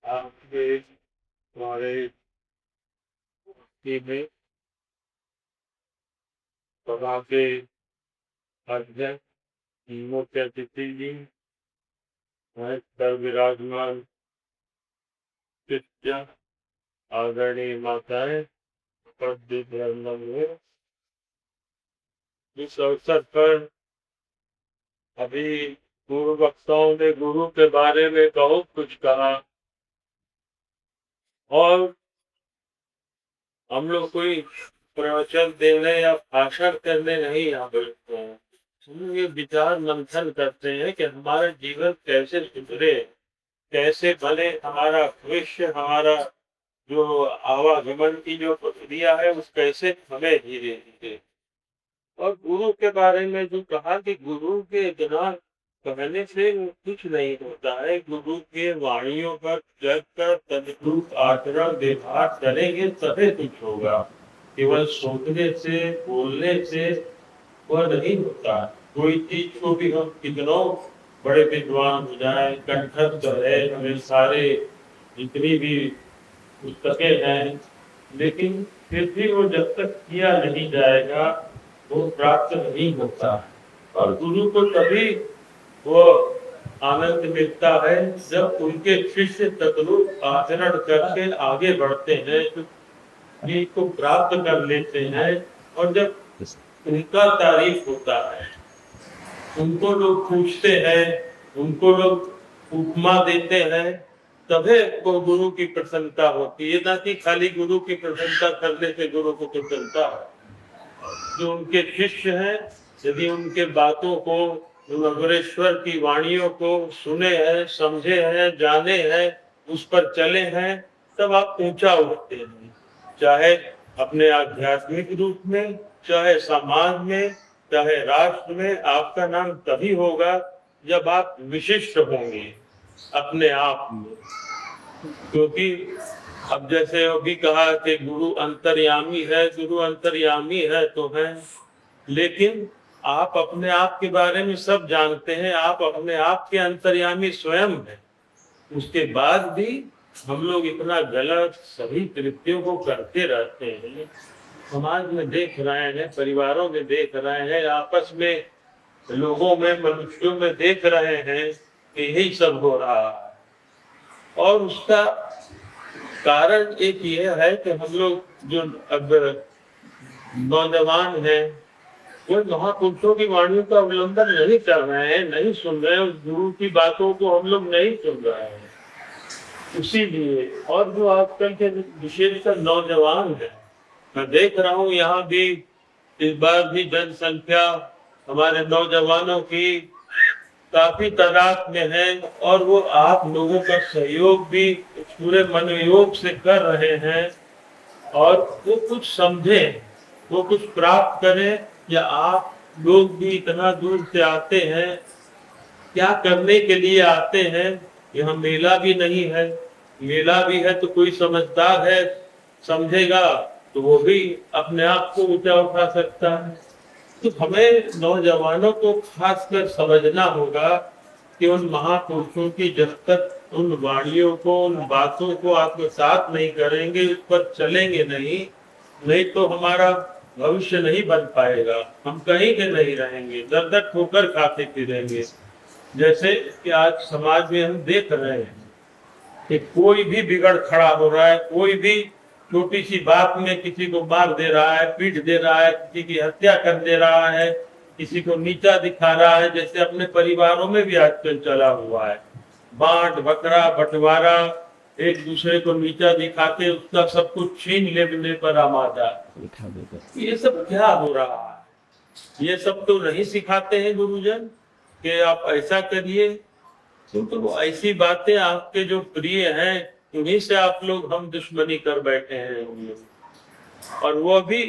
आपके हमारे में सभा के अध्यक्ष मुख्य अतिथि जी मंच पर विराजमान शिष्य आदरणीय माताएं में इस अवसर पर अभी पूर्व वक्ताओं ने गुरु के बारे में बहुत कुछ कहा और हम लोग कोई प्रवचन देने या भाषण करने नहीं यहाँ बैठते हैं। हम ये विचार मंथन करते हैं कि हमारा जीवन कैसे सुधरे, कैसे बने, हमारा भविष्य, हमारा जो आवागमन की जो प्रक्रिया है उस कैसे हमें धीरे धीरे। और गुरु के बारे में जो कहा कि गुरु के बिना कहने से कुछ नहीं होता है। गुरु के वाणियों पर जग कर तदनुरूप आचरण व्यवहार करेंगे तभी कुछ होगा। केवल सोचने से बोलने से वह नहीं होता। कोई चीज को भी हम कितनों बड़े विद्वान हो जाए, कंठस्थ है, हमें सारे जितनी भी पुस्तकें हैं, लेकिन फिर भी वो जब तक किया नहीं जाएगा वो प्राप्त नहीं होता। और गुरु को तभी वो आनंद मिलता है जब उनके शिष्य तदनुरूप आचरण करके आगे बढ़ते हैं, को प्राप्त कर लेते हैं। और जब उनका तारीफ होता है, उनको लोग पूछते हैं, उनको लोग उपमा देते हैं, तभी वो गुरु की प्रसन्नता होती है। ना कि खाली गुरु की प्रसन्नता करने से गुरु को प्रसन्नता है। जो उनके शिष्य हैं, यदि उनके बातों को, अग्रेश्वर की वाणियों को सुने हैं, समझे हैं, जाने हैं, उस पर चले हैं, तब आप ऊंचा उठते हैं। चाहे अपने आध्यात्मिक रूप में, चाहे समाज में, चाहे राष्ट्र में, आपका नाम तभी होगा जब आप विशिष्ट होंगे अपने आप में। क्योंकि अब जैसे अभी कहा कि गुरु अंतर्यामी है, गुरु अंतर्यामी है तो है, लेकिन आप अपने आप के बारे में सब जानते हैं, आप अपने आप के अंतर्यामी स्वयं हैं। उसके बाद भी हम लोग इतना गलत सभी कृत्यों को करते रहते हैं। समाज में देख रहे हैं, परिवारों में देख रहे हैं, आपस में लोगों में, मनुष्यों में देख रहे हैं कि यही सब हो रहा है। और उसका कारण एक ये है कि हम लोग जो अब नौजवान हैं वो महापुरुषों की वाणियों का अवलंबन नहीं कर रहे हैं, नहीं सुन रहे हैं, गुरु की बातों को हम लोग नहीं सुन रहे हैं। इसीलिए और जो आजकल के विशेषकर नौजवान है, मैं देख रहा हूँ यहाँ भी इस बार भी जनसंख्या हमारे नौजवानों की काफी तादाद में है, और वो आप लोगों का सहयोग भी पूरे मनोयोग से कर रहे हैं। और वो कुछ समझे, वो कुछ प्राप्त करें, या आप लोग भी इतना दूर से आते हैं, क्या करने के लिए आते हैं? यहाँ मेला भी नहीं है, मेला भी है तो कोई समझदार है, समझेगा तो वो भी अपने आप को ऊंचा उठा सकता है। तो हमें नौजवानों को खासकर समझना होगा कि उन महापुरुषों की जब तक उन वाणियों को, उन बातों को आत्मसात नहीं करेंगे, उस पर चलेंगे नहीं, नहीं तो हमारा भविष्य नहीं बन पाएगा। हम कहीं के नहीं रहेंगे, दर दर ठोकर खाते फिरेंगे। जैसे कि आज समाज में हम देख रहे हैं कि कोई भी बिगड़ खड़ा हो रहा है, कोई भी छोटी सी बात में किसी को मार दे रहा है, पीट दे रहा है, किसी की हत्या कर दे रहा है, किसी को नीचा दिखा रहा है। जैसे अपने परिवारों में भी आजकल चला हुआ है, बांट बकरा बंटवारा, एक दूसरे को नीचा दिखाते उसका सब कुछ छीन लेने पर आमादा। ये सब क्या हो रहा है? ये सब तो नहीं सिखाते हैं गुरुजन कि आप ऐसा करिए। तो ऐसी बातें आपके जो प्रिय हैं उन्हीं से आप लोग हम दुश्मनी कर बैठे हैं उन लोग। और वो भी,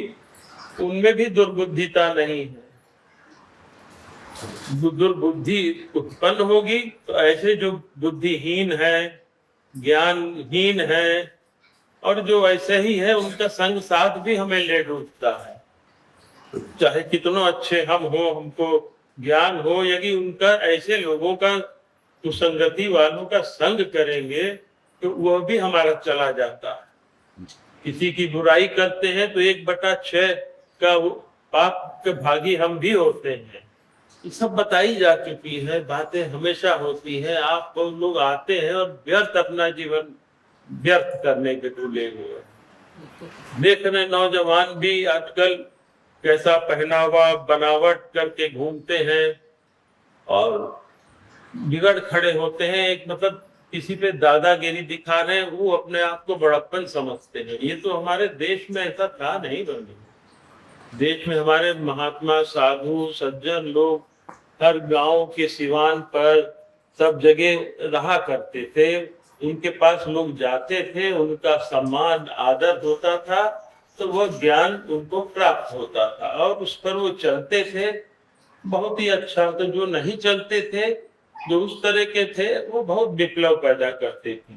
उनमें भी दुर्बुद्धिता नहीं है। दुर्बुद्धि उत्पन्न होगी तो ऐसे जो बुद्धिहीन है, ज्ञानहीन है, और जो ऐसे ही है, उनका संग साथ भी हमें ले डूबता है। चाहे कितनों अच्छे हम हो, हमको ज्ञान हो, यदि उनका ऐसे लोगों का, कुसंगति वालों का संग करेंगे तो वह भी हमारा चला जाता है। किसी की बुराई करते हैं तो 1/6 का वो पाप के भागी हम भी होते हैं। ये सब बताई जा चुकी है, बातें हमेशा होती हैं। आप लोग आते हैं और व्यर्थ अपना जीवन व्यर्थ करने के तुले हुए। देख रहे नौजवान भी आजकल कैसा पहनावा बनावट करके घूमते हैं और बिगड़ खड़े होते हैं। एक मतलब किसी पे दादागिरी दिखा रहे हैं, वो अपने आप को बड़प्पन समझते हैं। ये तो हमारे देश में ऐसा था नहीं। बंधु, देश में हमारे महात्मा साधु सज्जन लोग हर गांव के सिवान पर सब जगह रहा करते थे। उनके पास लोग जाते थे, उनका सम्मान आदर होता था, तो वह ज्ञान उनको प्राप्त होता था और उस पर वो चलते थे। बहुत ही अच्छा। तो जो नहीं चलते थे, जो उस तरह के थे, वो बहुत विप्लव पैदा करते थे।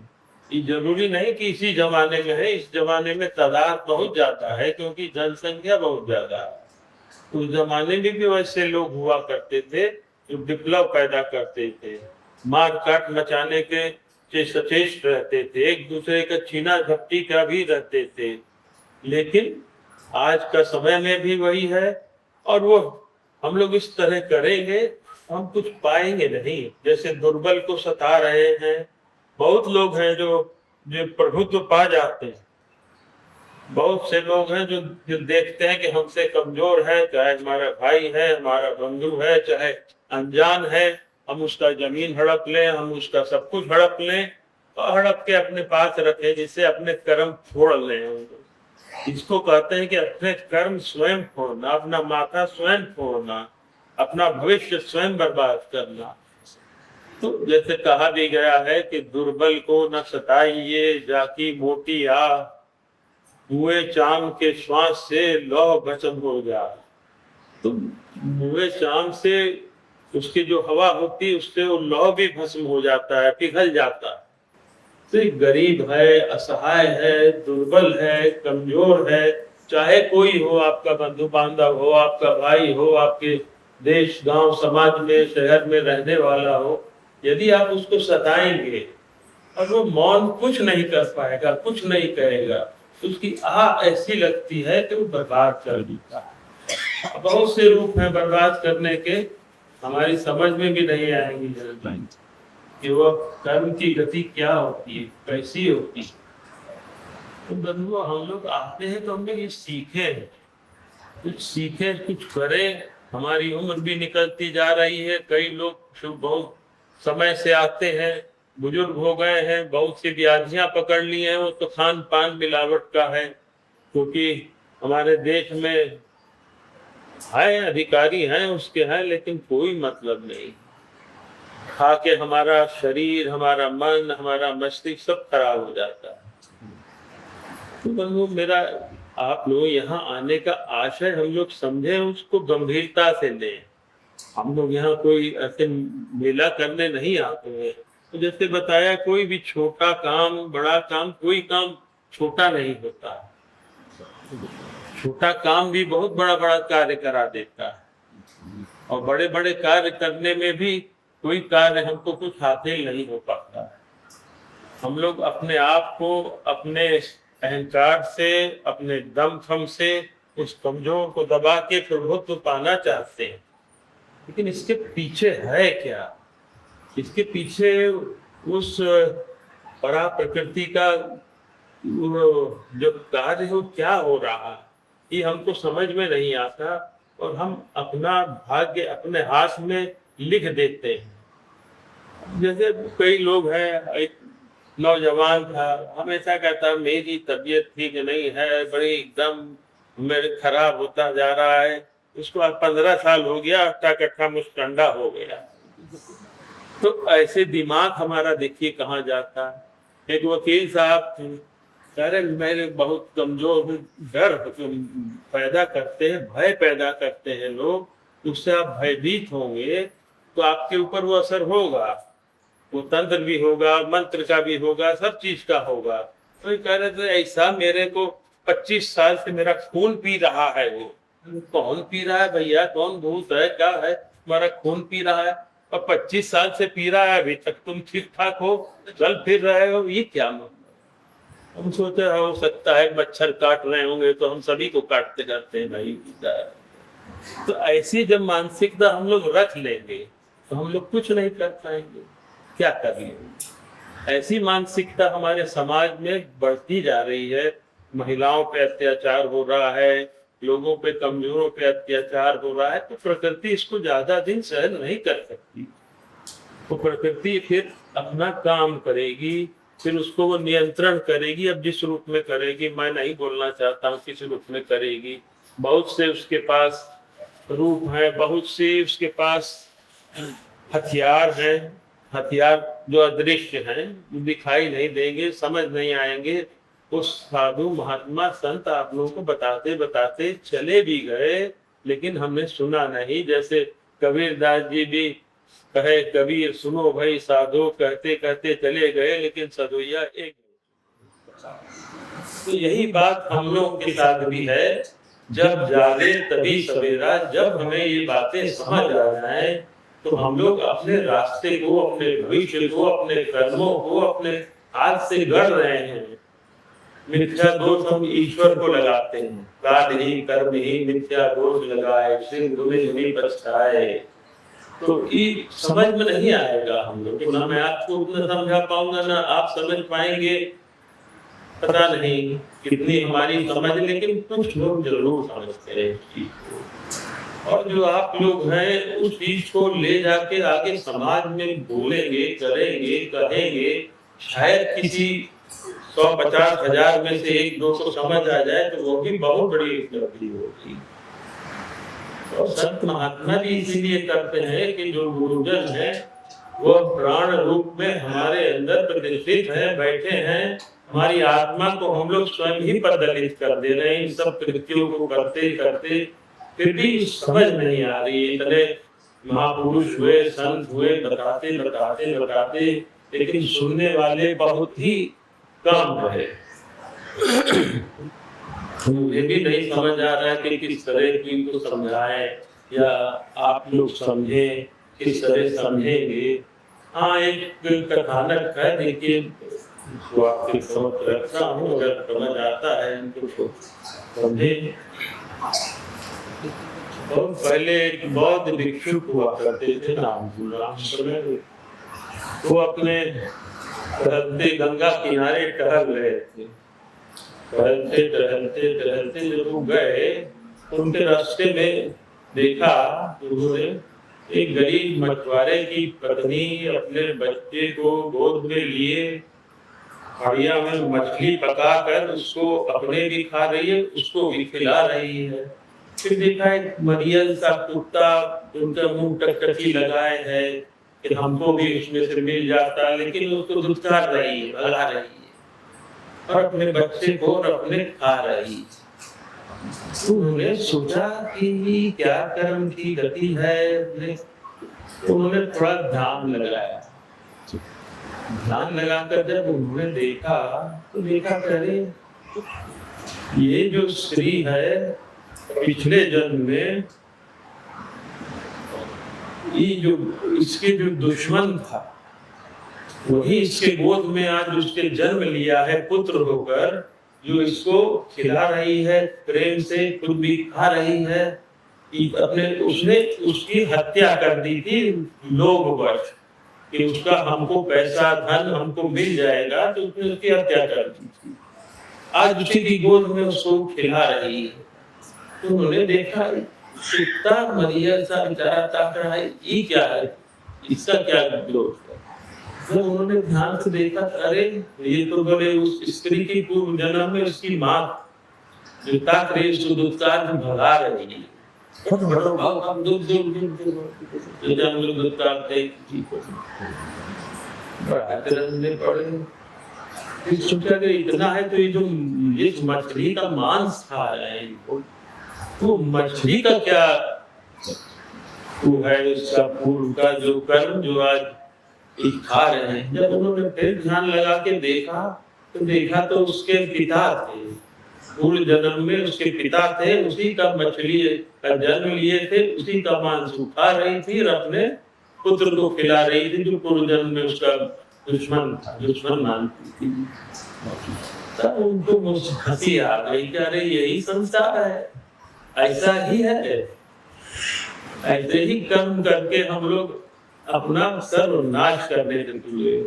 ये जरूरी नहीं कि इसी जमाने में है। इस जमाने में तादाद बहुत ज्यादा है क्योंकि जनसंख्या बहुत ज्यादा है। उस जमाने में भी वैसे लोग हुआ करते थे जो विप्लव पैदा करते थे, मार काट मचाने के सचेष्ट रहते थे, एक दूसरे का छीना झपटी का भी रहते थे। लेकिन आज का समय में भी वही है और वो हम लोग इस तरह करेंगे हम कुछ पाएंगे नहीं। जैसे दुर्बल को सता रहे हैं, बहुत लोग हैं जो प्रभुत्व पा जाते हैं। बहुत से लोग हैं जो देखते हैं कि हमसे कमजोर है, चाहे हमारा भाई है, हमारा बंधु है, चाहे अनजान है, हम उसका जमीन हड़प लें, हम उसका सब कुछ हड़प लें और हड़प के अपने पास रखें, जिससे अपने कर्म फोड़ लें। इसको कहते हैं कि अपने कर्म स्वयं फोड़ना, अपना माथा स्वयं फोड़ना, अपना भविष्य स्वयं बर्बाद करना। तो जैसे कहा भी गया है कि दुर्बल को न सताइए, जाकी मोटी आ, हुए चाम के श्वास से लौह भस्म हो जा। तो हुए चाम से उसकी जो हवा होती है उससे वो लौह भी भस्म हो जाता है, पिघल जाता है। तो गरीब है, असहाय है, दुर्बल है, कमजोर है, चाहे कोई हो, आपका बंधु बांधव हो, आपका भाई हो, आपके देश गांव समाज में शहर में रहने वाला हो, यदि आप उसको सताएंगे और वो मौन कुछ नहीं कर पाएगा, कुछ नहीं कहेगा, तो उसकी आह ऐसी लगती है कि वो बर्बाद कर देता है। बहुत से रूप हैं बर्बाद करने के, हमारी समझ में भी नहीं आएंगी जल्दी कि वह कर्म की गति क्या होती है, कैसी होती है। तो बंधुओं, हम लोग आते हैं तो हम लोग ये सीखे, कुछ सीखे, कुछ करें। हमारी उम्र भी निकलती जा रही है। कई लोग बहुत समय से आते हैं, बुजुर्ग हो गए हैं, बहुत सी व्याधियां पकड़ ली हैं। वो तो खान पान मिलावट का है, क्योंकि हमारे देश में है, अधिकारी हैं, उसके हैं, लेकिन कोई मतलब नहीं। खा के हमारा शरीर, हमारा मन, हमारा मस्तिष्क सब खराब हो जाता है। तो बंधु, मेरा आप लोग यहाँ आने का आशय हम लोग समझे, उसको गंभीरता से लें। हम लोग यहाँ कोई ऐसे मेला करने नहीं आते हैं। तो जैसे बताया, कोई भी छोटा काम, बड़ा काम, कोई काम छोटा नहीं होता। छोटा काम भी बहुत बड़ा बड़ा कार्य करा देता है और बड़े बड़े कार्य करने में भी कोई कार्य हमको कुछ हासिल नहीं हो पाता है। हम लोग अपने आप को अपने अहंकार से, अपने दमखम से उस कमजोर को दबा के प्रभुत्व पाना चाहते हैं, लेकिन इसके पीछे है क्या? इसके पीछे उस परा प्रकृति का जो कार्य हो, क्या हो रहा है, ये हमको समझ में नहीं आता और हम अपना भाग्य अपने हाथ में लिख देते हैं। जैसे कई लोग हैं, एक नौजवान था, हमेशा कहता मेरी तबीयत ठीक नहीं है, बड़ी एकदम मेरे खराब होता जा रहा है। उसको आज 15 साल हो गया, अट्ठा कट्ठा मुस्टंडा हो गया। तो ऐसे दिमाग हमारा देखिए कहाँ जाता है। एक वकील साहब कह रहे मेरे बहुत कमजोर हूँ, डर पैदा करते हैं, भय पैदा करते हैं लोग, उससे आप भयभीत होंगे तो आपके ऊपर वो असर होगा, वो तंत्र भी होगा, मंत्र का भी होगा, सब चीज का होगा। तो ये कह रहे थे ऐसा मेरे को 25 साल से मेरा खून पी रहा है। वो कौन पी रहा है भैया? कौन भूत है, क्या है, तुम्हारा खून पी रहा है? और 25 साल से पी रहा है, अभी तक तुम ठीक ठाक हो, चल फिर रहे हो, ये क्या मतलब? हम सोचे हो सकता है मच्छर काट रहे होंगे तो हम सभी को काटते करते हैं भाई। तो ऐसी जब मानसिकता हम लोग रख लेंगे तो हम लोग कुछ नहीं कर पाएंगे, क्या कर लेंगे। ऐसी मानसिकता हमारे समाज में बढ़ती जा रही है। महिलाओं पे अत्याचार हो रहा है, लोगों पे, कमजोरों पे अत्याचार हो रहा है, तो प्रकृति इसको ज्यादा दिन सहन नहीं कर सकती। तो प्रकृति फिर अपना काम करेगी, फिर उसको वो नियंत्रण करेगी। अब जिस रूप में करेगी, मैं नहीं बोलना चाहता हूँ किस रूप में करेगी। बहुत से उसके पास रूप है, बहुत सी उसके पास हथियार हैं, हथियार जो अदृश्य हैं, दिखाई नहीं देंगे, समझ नहीं आएंगे। उस साधु महात्मा संत आप लोगों को बताते बताते चले भी गए, लेकिन हमने सुना नहीं। जैसे कबीरदास जी भी कहे, कबीर सुनो भाई साधो, कहते कहते चले गए, लेकिन सदोइया एक। तो यही बात हम लोग के साथ भी है। जब जागे तभी सवेरा, जब हमें ये बातें समझ आ जाए तो हम लोग अपने रास्ते को, अपने भविष्य को, अपने कर्मों को अपने हाथ से गढ़ रहे हैं। मिथ्या दोष हम ईश्वर को लगाते हैं, कार्य ही कर्म ही मिथ्या दोष लगाए, सिद्ध हुए नहीं पछताए। तो ये समझ में नहीं आएगा हम लोग, ना मैं आपको उतना समझा पाऊंगा, ना आप समझ पाएंगे। पता नहीं कितनी हमारी समझ, लेकिन कुछ लोग जरूर समझते हैं इस चीज को। और जो आप लोग हैं उस चीज को ले जाके आगे समाज में बोलेंगे, करेंगे, कहेंगे, शायद किसी 150 हजार में से 1-2 को समझ आ जाए तो वो भी बहुत बड़ी उपलब्धि होगी। और संत महात्मा भी इसीलिए करते हैं कि जो गुरुजन है वो प्राण रूप में हमारे अंदर प्रतिष्ठित है, बैठे हैं। हमारी आत्मा को हम लोग स्वयं ही प्रदलित कर दे रहे हैं इन सब कृत्यों को करते करते, फिर भी समझ नहीं आ रही है। इतने महापुरुष हुए, संत हुए, बताते बताते बताते, लेकिन सुनने वाले बहुत ही कम रहे। मुझे भी नहीं समझ आ रहा है कि किस तरह की इनको समझाएं, या आप लोग समझे, किस तरह समझेंगे। हाँ, एक कथानक है, देखिए तो आपके समझ रखता हूँ, अगर समझ आता है इनको तो समझे। बहुत पहले एक बौद्ध भिक्षुक हुआ करते थे, नाम वो अपने टहलते गंगा किनारे टहल रहे थे। टहलते टहलते टहलते जब वो गए तो उनके रास्ते में देखा, उन्होंने एक गरीब मछुआरे की पत्नी अपने बच्चे को गोद में लिए हाड़िया में मछली पकाकर उसको अपने भी खा रही है, उसको भी खिला रही है। फिर देखा एक मरियल सा कुत्ता उनका मुंह टकटकी लगाए है कि हमको भी उसमें से मिल जाता, लेकिन उसको दुत्कार रही है, भगा रही है, और अपने बच्चे को अपने खा रही है। तो उन्होंने सोचा कि क्या कर्म की गति है, तो उन्होंने थोड़ा ध्यान लगाया। ध्यान लगाकर जब उन्होंने देखा तो देखा, करे ये जो स्त्री है पिछले जन्म में ये जो इसके जो दुश्मन था वही इसके गोद में आज उसके जन्म लिया है पुत्र होकर, जो इसको खिला रही है प्रेम से, खुद भी खा रही है। अपने उसने उसकी हत्या कर दी थी लोभवश कि उसका हमको पैसा धन हमको मिल जाएगा, तो उसने उसकी हत्या कर दी थी। आज उसी की गोद में उसको खिला रही है। तो उन्होंने देखा कुत्ता मरियल सा बेचारा ताक रहा है, ये क्या है, इसका क्या दोष है। जब उन्होंने ध्यान से देखा, अरे ये तो बोले उस स्त्री की पूर्व जन्म में उसकी माँ जो ताक रही उसको दुत्कार में भगा रही है। हम दूर दुत्कारते सोचा कि इतना है तो ये जो ये मछली का मांस खा रहे हैं, तो मछली का क्या वो है, उसका पूर्व का जो कर्म जो आज खा रहे हैं। जब उन्होंने फिर ध्यान लगा के देखा तो देखा तो उसके पिता थे, पूर्व जन्म में उसके पिता थे, उसी का मछली का जन्म लिए थे, उसी का मांस खा रही थी और अपने पुत्र को खिला रही थी जो पूर्व जन्म में उसका दुश्मन था, दुश्मन मानती थी। तब उनको मुझे हंसी आ गई कि अरे यही संसार है, ऐसा ही है, ऐसे ही कर्म करके हम लोग अपना सर्वनाश करने निकले।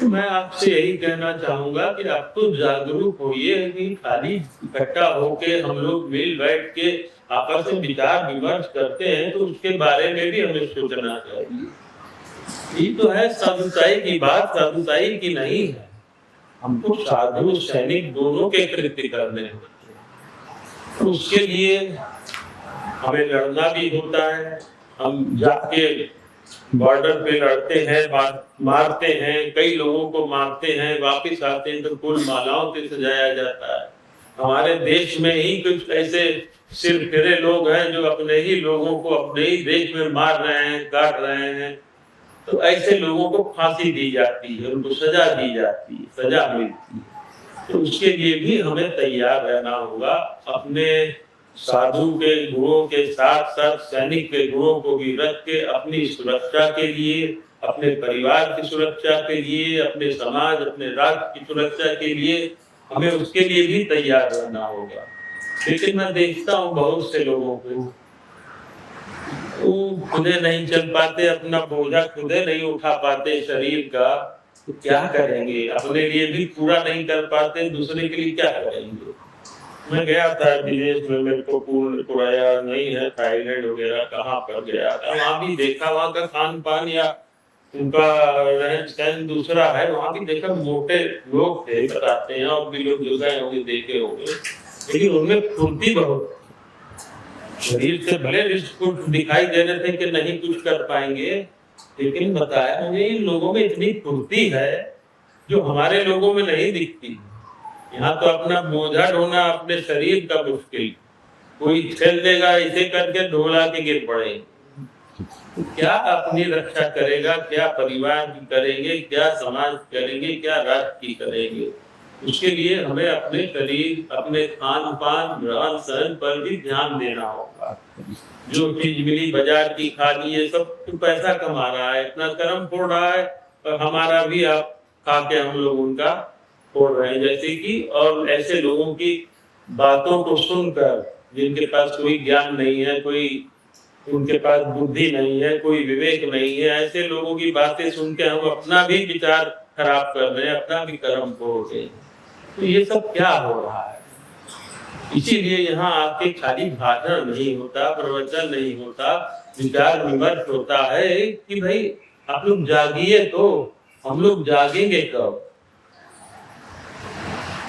मैं आपसे यही कहना चाहूंगा कि आप तो जागरूक होइए कि खाली इकट्ठा होके हम लोग मिल बैठ के आपस में विचार विमर्श करते हैं तो उसके बारे में भी हमें सोचना चाहिए। ये तो है साधुताई की बात, साधुताई की नहीं है। हमको साधु सैनिक दोनों के कृत्य करने होते हैं, तो उसके लिए हमें लड़ना भी होता है। हम जाके बॉर्डर पे लड़ते हैं, मारते हैं, कई लोगों को मारते हैं, वापिस आते हैं तो फूल मालाओं से सजाया जाता है। हमारे देश में ही कुछ ऐसे सिर फिरे लोग हैं जो अपने ही लोगों को अपने ही देश में मार रहे हैं, काट रहे हैं, तो ऐसे लोगों को फांसी दी जाती है, उनको सजा दी जाती है, सजा मिलती है। तो उसके लिए भी हमें तैयार रहना होगा। अपने साधु के गुणों के साथ साथ सैनिक के गुणों को भी रख के अपनी सुरक्षा के लिए, अपने परिवार की सुरक्षा के लिए, अपने समाज, अपने राष्ट्र की सुरक्षा के लिए हमें उसके लिए भी तैयार रहना होगा। लेकिन मैं देखता हूँ बहुत से लोगों को, वो खुदे नहीं चल पाते, अपना बोझा खुदे नहीं उठा पाते शरीर का, तो क्या करेंगे? अपने लिए भी पूरा नहीं कर पाते, दूसरे के लिए क्या करेंगे? मैं गया था विदेश में, मेरे को पूर्ण पुराया नहीं है, थाईलैंड वगैरह कहाँ पर गया था, वहाँ भी देखा वहाँ का खान पान या उनका रहन सहन दूसरा है। वहाँ भी देखा मोटे लोग थे, बताते हैं, और भी लोग जो गए होंगे देखे होंगे, लेकिन उनमें फुर्ती बहुत, शरीर से भले कुछ दिखाई दे रहे थे कि नहीं कुछ कर पाएंगे, लेकिन बताया मुझे इन लोगों में इतनी फुर्ती है जो हमारे लोगों में नहीं दिखती। यहाँ तो अपना बोझा ढोना अपने शरीर का मुश्किल, कोई खेल देगा इसे करके ढोला के गिर पड़ेंगे। तो क्या अपनी रक्षा करेगा, क्या परिवार की करेंगे, क्या समाज करेंगे, क्या राष्ट्र की करेंगे? उसके लिए हमें अपने शरीर, अपने खान पान, रहन सहन पर भी ध्यान देना होगा। जो चीज मिली बाजार की खा ली, ये सब तो पैसा कमा रहा है, इतना कर्म फोड़ रहा है, और हमारा भी आप खा के हम लोग उनका फोड़ रहे हैं। जैसे कि और ऐसे लोगों की बातों को सुनकर, जिनके पास कोई ज्ञान नहीं है, कोई उनके पास बुद्धि नहीं है, कोई विवेक नहीं है, ऐसे लोगों की बातें सुन के हम अपना भी विचार खराब कर रहे हैं, अपना भी कर्म फोड़ रहे हैं। तो ये सब क्या हो रहा है? इसीलिए यहाँ आके खाली भाषण नहीं होता, प्रवचन नहीं होता, विचार विमर्श होता है कि भाई आप लोग जागिए, तो हम लोग जागेंगे कब?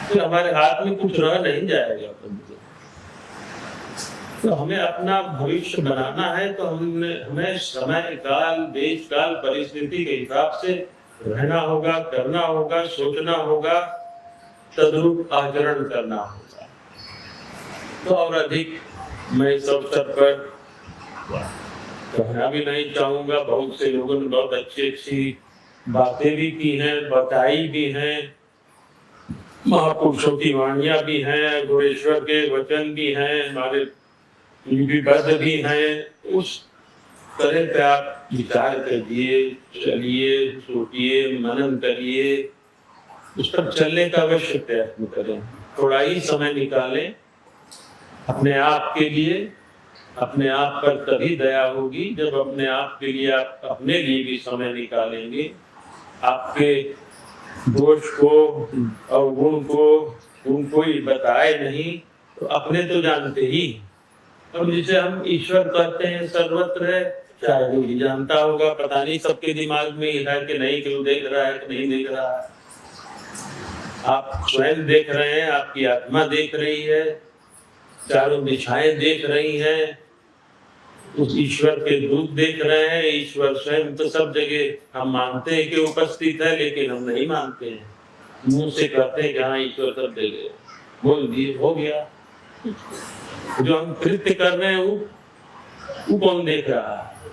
तो हमारे हाथ में कुछ रह नहीं जाएगा। तो हमें अपना भविष्य बनाना है, तो हमें समय काल, देश काल, परिस्थिति के हिसाब से रहना होगा, करना होगा, सोचना होगा, तद्रूप आचरण करना होगा। तो और अधिक मैं इस अवसर पर कहना भी नहीं चाहूंगा। बहुत से लोगों ने बहुत अच्छी अच्छी बातें भी की हैं, बताई भी हैं, महापुरुषों की वाणियां भी हैं, गुरेश्वर के वचन भी हैं, हमारे विपद भी हैं। उस तरह पे आप विचार करिए, चलिए, सोचिए, मनन करिए, उस पर चलने का अवश्य प्रयत्न करें। थोड़ा ही समय निकालें अपने आप के लिए। अपने आप पर तभी दया होगी जब अपने आप के लिए आप अपने लिए भी समय निकालेंगे। आपके दोष को और गुण को उनको ही बताए नहीं तो अपने तो जानते ही। और जिसे हम ईश्वर कहते हैं सर्वत्र है, चाहे वो भी जानता होगा, पता नहीं सबके दिमाग में ही है कि नहीं, क्यों देख रहा है कि नहीं देख रहा है। आप स्वयं देख रहे हैं, आपकी आत्मा देख रही है, चारों दिशाएं देख रही हैं, उस ईश्वर के दूत देख रहे हैं। ईश्वर स्वयं तो सब जगह हम मानते हैं कि उपस्थित है, लेकिन हम नहीं मानते हैं। मुंह से कहते हैं कि हाँ ईश्वर सब जगह, बोल दिए, हो गया। जो हम कृत्य कर रहे हैं वो कौन देख रहा है?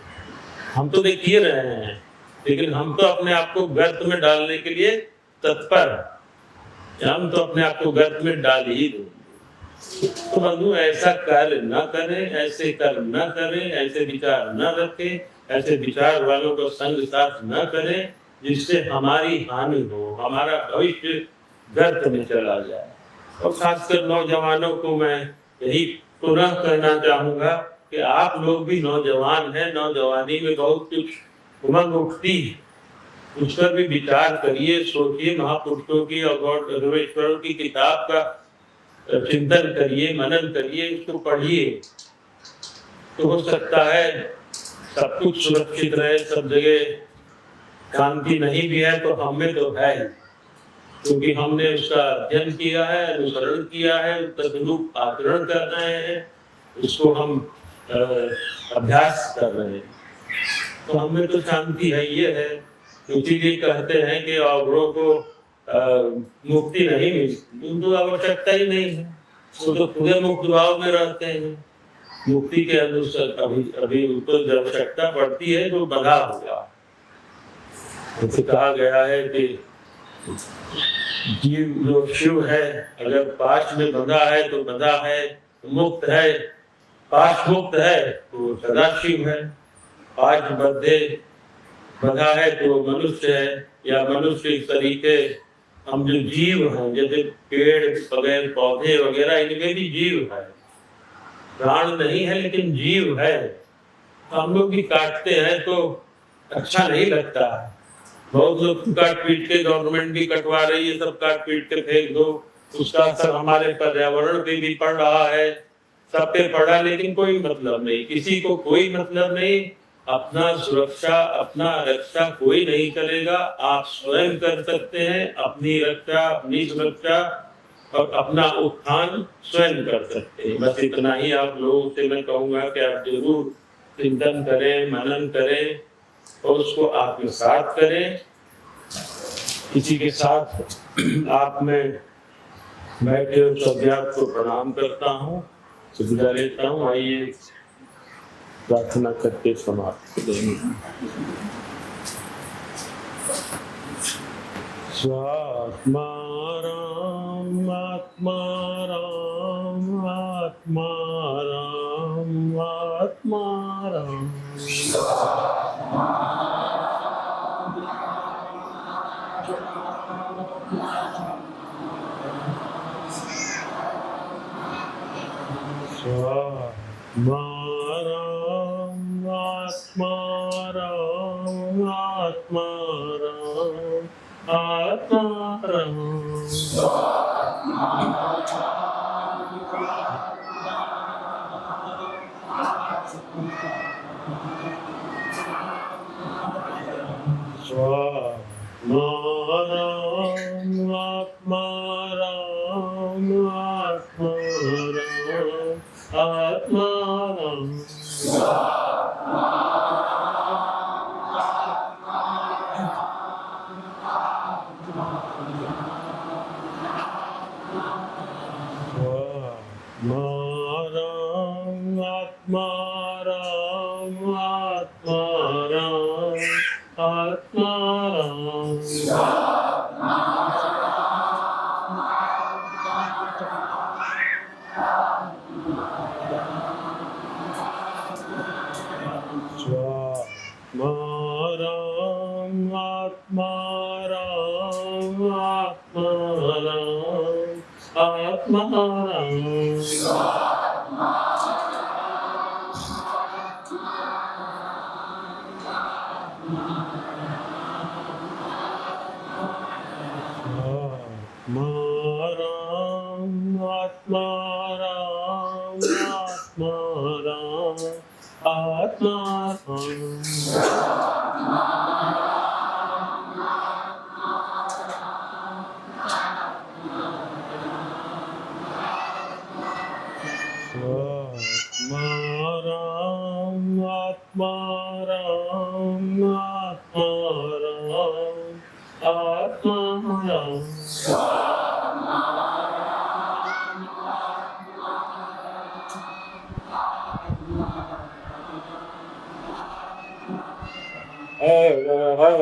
हम तो देख ही रहे हैं, लेकिन हम तो अपने आप को गर्त में डालने के लिए तत्पर, हम तो अपने आप को गर्त में डाल ही दो। तो बंधु ऐसा कार्य न करें, ऐसे कर्म न करें, ऐसे विचार न रखें, ऐसे विचार वालों को संग साथ न करें जिससे हमारी हानि हो, हमारा भविष्य व्यर्थ में चला जाए। और खासकर नौजवानों को मैं यही पुनः कहना चाहूंगा कि आप लोग भी नौजवान हैं, नौजवानी में बहुत कुछ उमंग उठती है, उस पर भी विचार करिए, सोचिए, महापुरुषों की और गौरवेश्वरों की किताब का चिंतन करिए, मनन करिए, इसको पढ़िए, तो हो सकता है सब कुछ सुरक्षित रहे, सब जगह शांति नहीं भी है तो हमें तो है, क्योंकि हमने उसका अध्ययन किया है, अनुसरण किया है, तदनुरूप आचरण कर रहे हैं, उसको हम अभ्यास कर रहे हैं, तो हमें तो शांति है, ये है। इसीलिए कहते हैं कि अवरों को मुक्ति नहीं मिलती, उनको आवश्यकता ही नहीं है, वो तो खुदे मुक्त भाव में रहते हैं। मुक्ति के अनुसार अभी उनको आवश्यकता पड़ती है जो बंधा हुआ। जैसे कहा गया है कि जीव जो शिव है, अगर पाश में बंधा है तो बंधा है, मुक्त है, पाश मुक्त है तो सदा शिव है, पाश बंधे बंधा है तो मनुष्य है, या मनुष्य इस तरीके हम जो जीव हैं, जैसे पेड़ वगैरह पौधे वगैरह, इनमें भी जीव है, प्राण नहीं है लेकिन जीव है। हम लोग भी काटते हैं तो अच्छा नहीं लगता है, बहुत लोग काट पीट के, गवर्नमेंट भी कटवा रही है, सब काट पीट के फेंक दो, उसका असर हमारे पर्यावरण पे भी पड़ रहा है, सब पे पड़ा, लेकिन कोई मतलब नहीं, किसी को कोई मतलब नहीं। अपना सुरक्षा, अपना रक्षा कोई नहीं करेगा, आप स्वयं कर सकते हैं अपनी रक्षा, अपनी सुरक्षा और अपना उत्थान स्वयं कर सकते हैं। बस इतना ही आप लोगों से मैं कहूंगा कि आप जरूर चिंतन करें, मनन करें और उसको आत्मसात करें। इसी के साथ आप में बैठे उस अध्यात्म को प्रणाम करता हूँ, सुविधा लेता हूँ। आइए प्रार्थना करके समाप्त करेंगे। स्वात्मा राम, आत्मा राम, आत्मा राम, आत्मा राम, स्वात्मा राम, आत्मा राम, आत्मा राम, आत्मा राम, स्वात्मा राम, आत्मा राम, आत्मा राम, आत्मा राम, हर हर